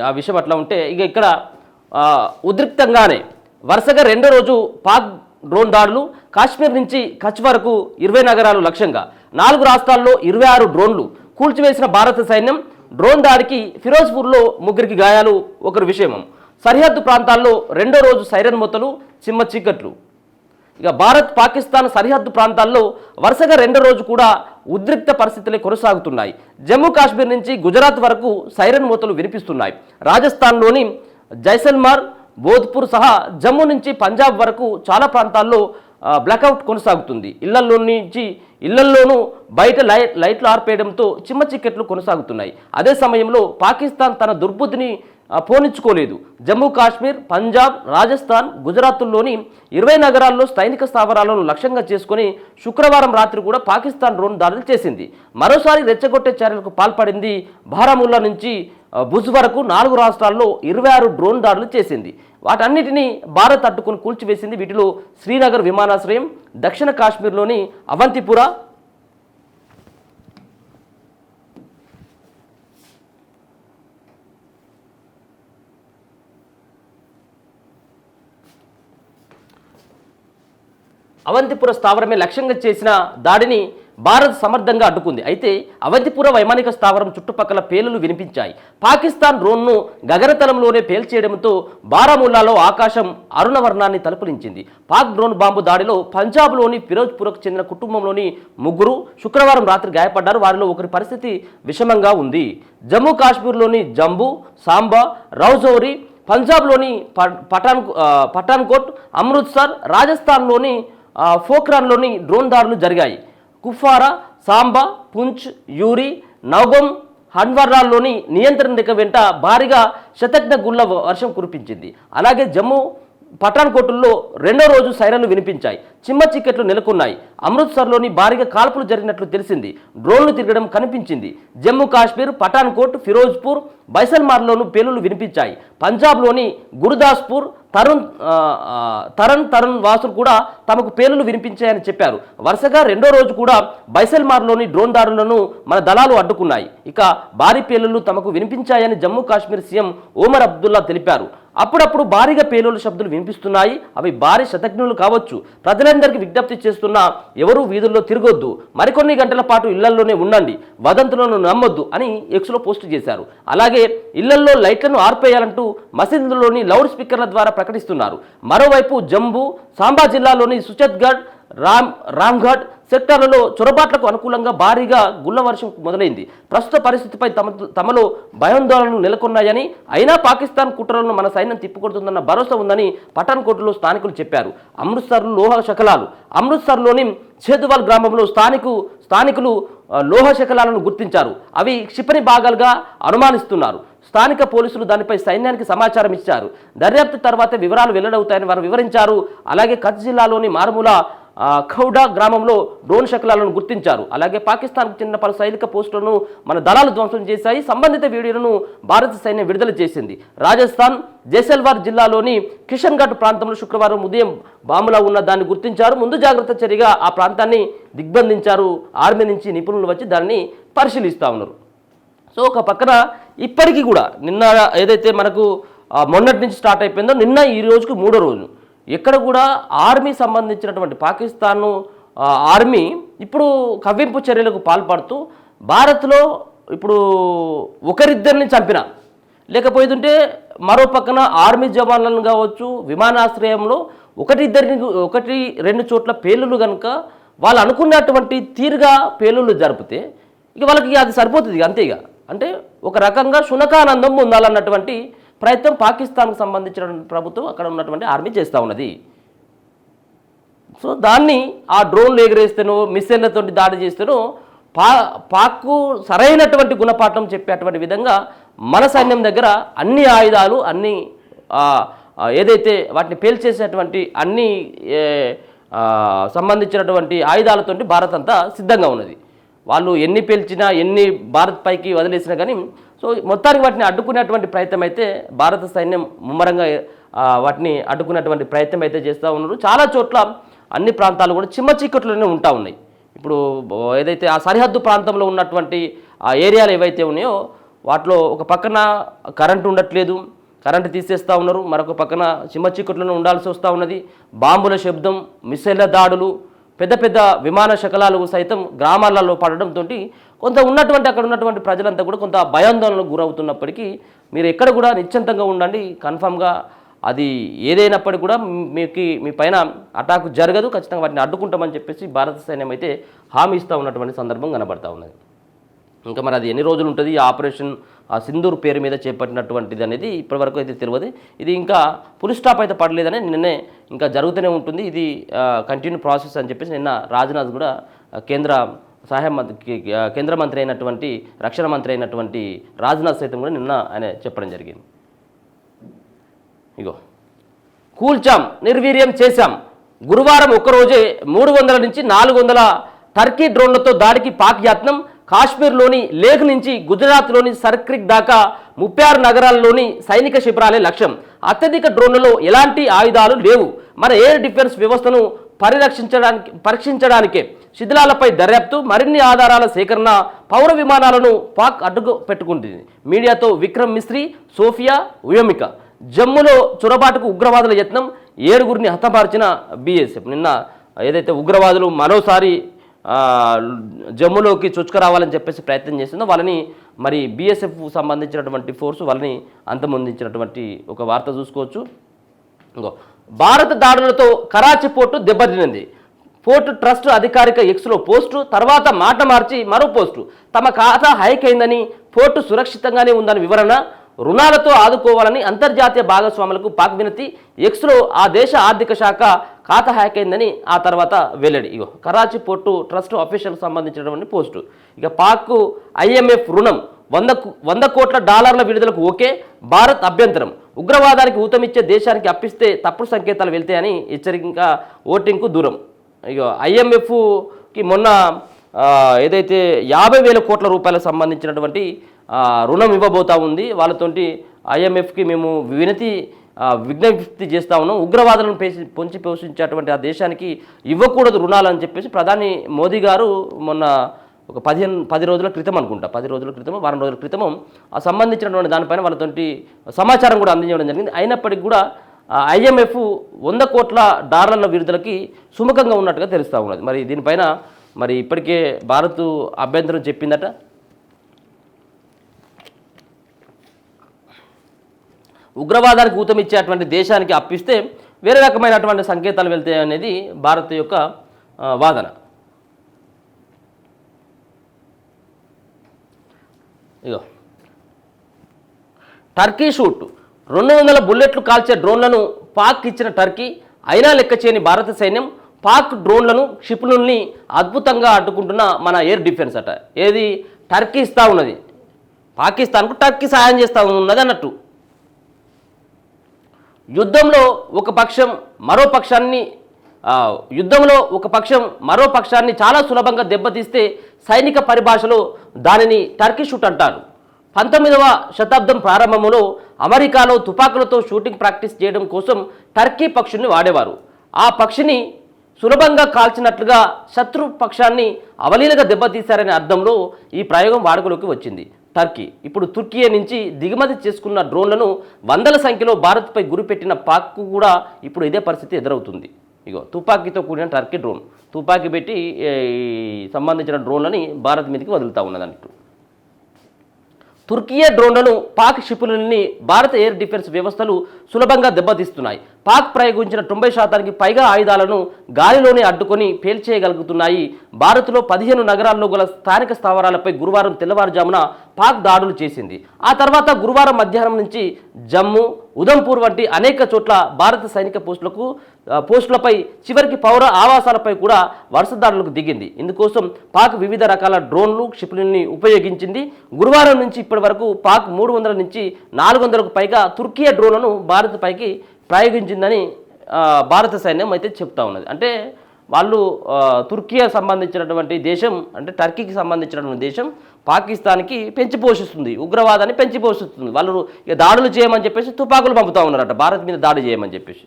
ఆ విషయం అట్లా ఉంటే ఇక ఇక్కడ ఉద్రిక్తంగానే వరుసగా రెండో రోజు పాక్ డ్రోన్ దాడులు. కాశ్మీర్ నుంచి కచ్ వరకు 20 నగరాలు లక్ష్యంగా 4 రాష్ట్రాల్లో 26 డ్రోన్లు కూల్చివేసిన భారత సైన్యం. డ్రోన్ దాడికి ఫిరోజ్పూర్లో 3 గాయాలు, 1 విషయం. సరిహద్దు ప్రాంతాల్లో రెండో రోజు సైరన్ మొత్తలు, చిమ్మ చీకట్లు. ఇక భారత్ పాకిస్తాన్ సరిహద్దు ప్రాంతాల్లో వరుసగా రెండో రోజు కూడా ఉద్రిక్త పరిస్థితులే కొనసాగుతున్నాయి. జమ్మూ కాశ్మీర్ నుంచి గుజరాత్ వరకు సైరన్ మోతలు వినిపిస్తున్నాయి. రాజస్థాన్లోని జైసల్మార్, బోధ్పూర్ సహా జమ్మూ నుంచి పంజాబ్ వరకు చాలా ప్రాంతాల్లో బ్లాక్అవుట్ కొనసాగుతుంది. ఇళ్లల్లోనూ బయట లైట్లు ఆర్పేయడంతో చిమ్మ చీకట్లు కొనసాగుతున్నాయి. అదే సమయంలో పాకిస్తాన్ తన దుర్బుద్ధిని పోనిచ్చుకోలేదు. జమ్మూ కాశ్మీర్, పంజాబ్, రాజస్థాన్, గుజరాత్లోని 20 నగరాల్లో సైనిక స్థావరాలను లక్ష్యంగా చేసుకుని శుక్రవారం రాత్రి కూడా పాకిస్తాన్ డ్రోన్ దాడులు చేసింది. మరోసారి రెచ్చగొట్టే చర్యలకు పాల్పడింది. బారాముల్లా నుంచి భుజ్ వరకు 4 రాష్ట్రాల్లో 26 డ్రోన్ దాడులు చేసింది. వాటన్నిటినీ భారత్ అడ్డుకుని కూల్చివేసింది. వీటిలో శ్రీనగర్ విమానాశ్రయం, దక్షిణ కాశ్మీర్లోని అవంతిపుర, అవంతిపుర స్థావరమే లక్ష్యంగా చేసిన దాడిని భారత్ సమర్థంగా అడ్డుకుంది. అయితే అవంతిపుర వైమానిక స్థావరం చుట్టుపక్కల పేలులు వినిపించాయి. పాకిస్తాన్ డ్రోన్ను గగనతలంలోనే పేల్చేయడంతో బారాముల్లాలో ఆకాశం అరుణవర్ణాన్ని తలుపులించింది. పాక్ డ్రోన్ బాంబు దాడిలో పంజాబ్లోని ఫిరోజ్పూర్కు చెందిన కుటుంబంలోని 3 శుక్రవారం రాత్రి గాయపడ్డారు. వారిలో ఒకరి పరిస్థితి విషమంగా ఉంది. జమ్మూ కాశ్మీర్లోని జంబూ, సాంబా, రౌజౌరి, పంజాబ్లోని పఠాన్కోట్, అమృత్సర్, రాజస్థాన్లోని పోఖ్రాన్లోని డ్రోన్ దాడులు జరిగాయి. కుఫ్వారా, సాంబా, పుంచ్, యూరి, నౌగం, హన్వర్రాల్లోని నియంత్రణ రేఖ వెంట భారీగా శతజ్ఞ గుళ్ల వర్షం కురిపించింది. అలాగే జమ్మూ పఠాన్కోట్లో రెండో రోజు సైరన్లు వినిపించాయి. చిమ్మ చీకట్లు నెలకొన్నాయి. అమృత్సర్లోని భారీగా కాల్పులు జరిగినట్లు తెలిసింది. డ్రోన్లు తిరగడం కనిపించింది. జమ్మూ కాశ్మీర్, పఠాన్కోట్, ఫిరోజ్పూర్, బైసల్మార్లోనూ పేలులు వినిపించాయి. పంజాబ్లోని గురుదాస్పూర్, తరణ్ వాసులు కూడా తమకు పేలులు వినిపించాయని చెప్పారు. వరుసగా రెండో రోజు కూడా బైసల్మార్లోని డ్రోన్ దాడులను మన దళాలు అడ్డుకున్నాయి. ఇక భారీ పేలులు తమకు వినిపించాయని జమ్మూ కాశ్మీర్ సీఎం ఓమర్ అబ్దుల్లా తెలిపారు. అప్పుడప్పుడు భారీగా పేలుల శబ్దాలు వినిపిస్తున్నాయి. అవి భారీ శతజ్ఞులు కావచ్చు. ప్రజలందరికీ విజ్ఞప్తి చేస్తున్నా ఎవరూ వీధుల్లో తిరగొద్దు, మరికొన్ని గంటల పాటు ఇళ్లల్లోనే ఉండండి, వదంతులను నమ్మొద్దు అని ఎక్స్లో పోస్టు చేశారు. అలాగే ఇళ్లల్లో లైట్లను ఆర్పేయాలంటూ మసీదుల్లోని లౌడ్ స్పీకర్ల ద్వారా ప్రకటిస్తున్నారు. మరోవైపు జంబూ, సాంబా జిల్లాలోని సుచత్గఢ్, రామ్గఢ్ సెక్టార్లలో చొరబాట్లకు అనుకూలంగా భారీగా గుళ్ల వర్షం మొదలైంది. ప్రస్తుత పరిస్థితిపై తమలో భయాందోళనలు నెలకొన్నాయని, అయినా పాకిస్తాన్ కుట్రలను మన సైన్యం తిప్పుకొడుతుందన్న భరోసా ఉందని పఠాన్కోట్లో స్థానికులు చెప్పారు. అమృత్సర్లో లోహ శకలాలు. అమృత్సర్లోని చేదువాల్ గ్రామంలో స్థానికులు లోహ శకలాలను గుర్తించారు. అవి క్షిపణి భాగాలుగా అనుమానిస్తున్నారు. స్థానిక పోలీసులు దానిపై సైన్యానికి సమాచారం ఇచ్చారు. దర్యాప్తు తర్వాత వివరాలు వెల్లడవుతాయని వారు వివరించారు. అలాగే కచ్ జిల్లాలోని మారుమూల ఖౌడా గ్రామంలో డ్రోన్ శకలాలను గుర్తించారు. అలాగే పాకిస్తాన్కు చెందిన పలు సైనిక పోస్టులను మన దళాలు ధ్వంసం చేశాయి. సంబంధిత వీడియోలను భారత సైన్యం విడుదల చేసింది. రాజస్థాన్ జైసల్మార్ జిల్లాలోని కిషన్గఢ్ ప్రాంతంలో శుక్రవారం ఉదయం బాంబులా ఉన్న దాన్ని గుర్తించారు. ముందు జాగ్రత్త చర్యగా ఆ ప్రాంతాన్ని దిగ్బంధించారు. ఆర్మీ నుంచి నిపుణులు వచ్చి దాన్ని పరిశీలిస్తూ ఉన్నారు. సో ఒక పక్కన ఇప్పటికీ కూడా నిన్న ఏదైతే మనకు మొన్నటి నుంచి స్టార్ట్ అయిపోయిందో నిన్న ఈ రోజుకు 3వ రోజు ఎక్కడ కూడా ఆర్మీ సంబంధించినటువంటి పాకిస్తాన్ ఆర్మీ ఇప్పుడు కవ్వింపు చర్యలకు పాల్పడుతూ భారత్లో ఇప్పుడు ఒకరిద్దరిని చంపిన లేకపోతుంటే మరో పక్కన ఆర్మీ జవాన్లను కావచ్చు విమానాశ్రయంలో 1-2 చోట్ల పేలులు కనుక వాళ్ళు అనుకున్నటువంటి తీరుగా పేలులు జరిపితే ఇక వాళ్ళకి అది సరిపోతుంది అంతేగా. అంటే ఒక రకంగా శునకానందం పొందాలన్నటువంటి ప్రయత్నం పాకిస్తాన్కు సంబంధించిన ప్రభుత్వం అక్కడ ఉన్నటువంటి ఆర్మీ చేస్తూ ఉన్నది. సో దాన్ని ఆ డ్రోన్లు ఎగరేస్తేనో మిస్సైళ్లతో దాడి చేస్తేనో పాక్కు సరైనటువంటి గుణపాఠం చెప్పేటువంటి విధంగా మన సైన్యం దగ్గర అన్ని ఆయుధాలు అన్ని ఏదైతే వాటిని పేల్చేసేటువంటి అన్ని సంబంధించినటువంటి ఆయుధాలతోటి భారత్ అంతా సిద్ధంగా ఉన్నది. వాళ్ళు ఎన్ని పేల్చినా ఎన్ని భారత్ పైకి వదిలేసినా కానీ సో మొత్తానికి వాటిని అడ్డుకునేటువంటి ప్రయత్నం అయితే భారత సైన్యం ముమ్మరంగా వాటిని అడ్డుకునేటువంటి ప్రయత్నం అయితే చేస్తూ ఉన్నారు. చాలా చోట్ల అన్ని ప్రాంతాలు కూడా చిమ్మ చీకట్లోనే ఉంటా ఉన్నాయి. ఇప్పుడు ఏదైతే ఆ సరిహద్దు ప్రాంతంలో ఉన్నటువంటి ఆ ఏరియాలు ఏవైతే ఉన్నాయో వాటిలో ఒక పక్కన కరెంటు ఉండట్లేదు, కరెంటు తీసేస్తూ ఉన్నారు, మరొక పక్కన చిమ్మచీకట్లను ఉండాల్సి వస్తూ ఉన్నది. బాంబుల శబ్దం, మిసైళ్ల దాడులు, పెద్ద పెద్ద విమాన శకలాలు సైతం గ్రామాలలో పడడంతో కొంత అక్కడ ఉన్నటువంటి ప్రజలంతా కూడా కొంత భయాందోళనకు గురవుతున్నప్పటికీ మీరు ఎక్కడ కూడా నిశ్చింతంగా ఉండండి. కన్ఫామ్గా అది ఏదైనప్పటికీ కూడా మీ పైన అటాక్ జరగదు, ఖచ్చితంగా వాటిని అడ్డుకుంటామని చెప్పేసి భారత సైన్యం అయితే హామీ ఇస్తూ ఉన్నటువంటి సందర్భం కనబడతా ఉన్నది. ఇంకా మరి అది ఎన్ని రోజులు ఉంటుంది, ఈ ఆపరేషన్ సింధూర్ పేరు మీద చేపట్టినటువంటిది అనేది ఇప్పటివరకు అయితే తెలియదు. ఇది ఇంకా ఫుల్ స్టాప్ అయితే పడలేదని నిన్నే ఇంకా జరుగుతూనే ఉంటుంది, ఇది కంటిన్యూ ప్రాసెస్ అని చెప్పేసి నిన్న రాజ్నాథ్ కూడా కేంద్ర మంత్రి అయినటువంటి రక్షణ మంత్రి అయినటువంటి రాజ్నాథ్ సైతం కూడా నిన్న ఆయన చెప్పడం జరిగింది. ఇగో కూల్చాం, నిర్వీర్యం చేశాం. గురువారం ఒక్కరోజే 300 నుంచి 400 టర్కీ డ్రోన్లతో దాడికి పాక్ యత్నం. కాశ్మీర్లోని లేహ్ నుంచి గుజరాత్లోని సర్క్రిక్ దాకా 36 నగరాల్లోని సైనిక శిబిరాలే లక్ష్యం. అత్యధిక డ్రోన్లలో ఎలాంటి ఆయుధాలు లేవు. మన ఎయిర్ డిఫెన్స్ వ్యవస్థను పరీక్షించడానికే శిథిలాలపై దర్యాప్తు, మరిన్ని ఆధారాల సేకరణ, పౌర విమానాలను పాక్ అడ్డు పెట్టుకుంటుంది. మీడియాతో విక్రమ్ మిస్రీ, సోఫియా ఉయమిక. జమ్మూలో చొరబాటుకు ఉగ్రవాదుల యత్నం, 7గురిని హతమార్చిన బీఎస్ఎఫ్. నిన్న ఏదైతే ఉగ్రవాదులు మరోసారి జమ్మూలోకి చొచ్చుకురావాలని చెప్పేసి ప్రయత్నం చేస్తుందో వాళ్ళని మరి బీఎస్ఎఫ్ సంబంధించినటువంటి ఫోర్సు వాళ్ళని అంతమొందించినటువంటి ఒక వార్త చూసుకోవచ్చు. ఇంకో భారత దాడులతో కరాచీ పోర్టు దెబ్బతినింది. పోర్టు ట్రస్ట్ అధికారిక ఎక్స్లో పోస్టు, తర్వాత మాట మార్చి మరో పోస్టు. తమ ఖాతా హైక్ అయిందని, పోర్టు సురక్షితంగానే ఉందని వివరణ. రుణాలతో ఆదుకోవాలని అంతర్జాతీయ భాగస్వాములకు పాక్ వినతి. ఎక్స్లో ఆ దేశ ఆర్థిక శాఖ ఖాతా హ్యాక్ అయిందని ఆ తర్వాత వెల్లడి. ఇగో కరాచీ పోర్టు ట్రస్ట్ అఫీషియల్ సంబంధించినటువంటి పోస్టు. ఇక పాక్ IMF రుణం 100 కోట్ల డాలర్ల విడుదలకు ఓకే, భారత్ అభ్యంతరం. ఉగ్రవాదానికి ఊతమిచ్చే దేశానికి అప్పిస్తే తప్పుడు సంకేతాలు వెళ్తాయని హెచ్చరిక, ఓటింగ్కు దూరం. ఇక IMFకి మొన్న ఏదైతే 50,000 కోట్ల రూపాయలకు సంబంధించినటువంటి రుణం ఇవ్వబోతా ఉంది. వాళ్ళతోటి IMFకి మేము విజ్ఞప్తి చేస్తూ ఉన్నాం, ఉగ్రవాదులను పొంచి పోషించేటువంటి ఆ దేశానికి ఇవ్వకూడదు రుణాలని చెప్పేసి ప్రధాని మోదీ గారు మొన్న ఒక 10 రోజుల క్రితం అనుకుంటా, 10 రోజుల క్రితం, వారం రోజుల క్రితం ఆ సంబంధించినటువంటి దానిపైన వాళ్ళతోటి సమాచారం కూడా అందించడం జరిగింది. అయినప్పటికీ కూడా IMF 100 కోట్ల డాలర్ల విడుదలకి సుముఖంగా ఉన్నట్టుగా తెలుస్తూ ఉన్నది. మరి దీనిపైన మరి ఇప్పటికే భారత్ అభ్యంతరం చెప్పిందట. ఉగ్రవాదానికి ఊతమిచ్చేటువంటి దేశానికి అప్పిస్తే వేరే రకమైనటువంటి సంకేతాలు వెళ్తాయి అనేది భారత్ యొక్క వాదన. ఇగో టర్కీ షూట్, 200 బుల్లెట్లు కాల్చే డ్రోన్లను పాక్ ఇచ్చిన టర్కీ, అయినా లెక్క చేయని భారత సైన్యం. పాక్ డ్రోన్లను, క్షిపణుల్ని అద్భుతంగా అడ్డుకుంటున్న మన ఎయిర్ డిఫెన్స్ అట. ఏది టర్కీ ఇస్తూ ఉన్నది, పాకిస్తాన్కు టర్కీ సహాయం చేస్తూ ఉన్నది అన్నట్టు. యుద్ధంలో ఒక పక్షం మరో పక్షాన్ని చాలా సులభంగా దెబ్బతీస్తే సైనిక పరిభాషలో దానిని టర్కీ షూట్ అంటారు. 19వ శతాబ్దం ప్రారంభంలో అమెరికాలో తుపాకులతో షూటింగ్ ప్రాక్టీస్ చేయడం కోసం టర్కీ పక్షుల్ని వాడేవారు. ఆ పక్షిని సులభంగా కాల్చినట్లుగా శత్రు పక్షాన్ని అవలీలగా దెబ్బతీశారనే అర్థంలో ఈ ప్రయోగం వాడుకలోకి వచ్చింది. టర్కీ ఇప్పుడు తుర్కియా నుంచి దిగుమతి చేసుకున్న డ్రోన్లను 100ల సంఖ్యలో భారత్పై గురిపెట్టిన పాక్కు కూడా ఇప్పుడు ఇదే పరిస్థితి ఎదురవుతుంది. ఇగో తుపాకీతో కూడిన టర్కీ డ్రోన్, తుపాకీ పెట్టి సంబంధించిన డ్రోన్లని భారత్ మీదకి వదులుతూ ఉన్నదంటూ. తుర్కియా డ్రోన్లను, పాక్ క్షిపణుల్ని భారత ఎయిర్ డిఫెన్స్ వ్యవస్థలు సులభంగా దెబ్బతీస్తున్నాయి. పాక్ ప్రయోగించిన 90% పైగా ఆయుధాలను గాలిలోనే అడ్డుకొని పేల్చేయగలుగుతున్నాయి. భారత్లో 15 నగరాల్లో గల స్థానిక స్థావరాలపై గురువారం తెల్లవారుజామున పాక్ దాడులు చేసింది. ఆ తర్వాత గురువారం మధ్యాహ్నం నుంచి జమ్మూ, ఉదంపూర్ వంటి అనేక చోట్ల భారత సైనిక పోస్టులపై, చివరికి పౌర ఆవాసాలపై కూడా వరుస దాడులకు దిగింది. ఇందుకోసం పాక్ వివిధ రకాల డ్రోన్లు, క్షిపణుల్ని ఉపయోగించింది. గురువారం నుంచి ఇప్పటి వరకు పాక్ 300 నుంచి 400కు పైగా తుర్కియా డ్రోన్లను భారత్ పైకి ప్రయోగించిందని భారత సైన్యం అయితే చెప్తా ఉన్నది. అంటే వాళ్ళు తుర్కియా సంబంధించినటువంటి దేశం, అంటే టర్కీకి సంబంధించినటువంటి దేశం పాకిస్తాన్కి పెంచి పోషిస్తుంది, ఉగ్రవాదాన్ని పెంచి పోషిస్తుంది. వాళ్ళు ఇక దాడులు చేయమని చెప్పేసి తుపాకులు పంపుతూ ఉన్నారట భారత్ మీద దాడి చేయమని చెప్పేసి.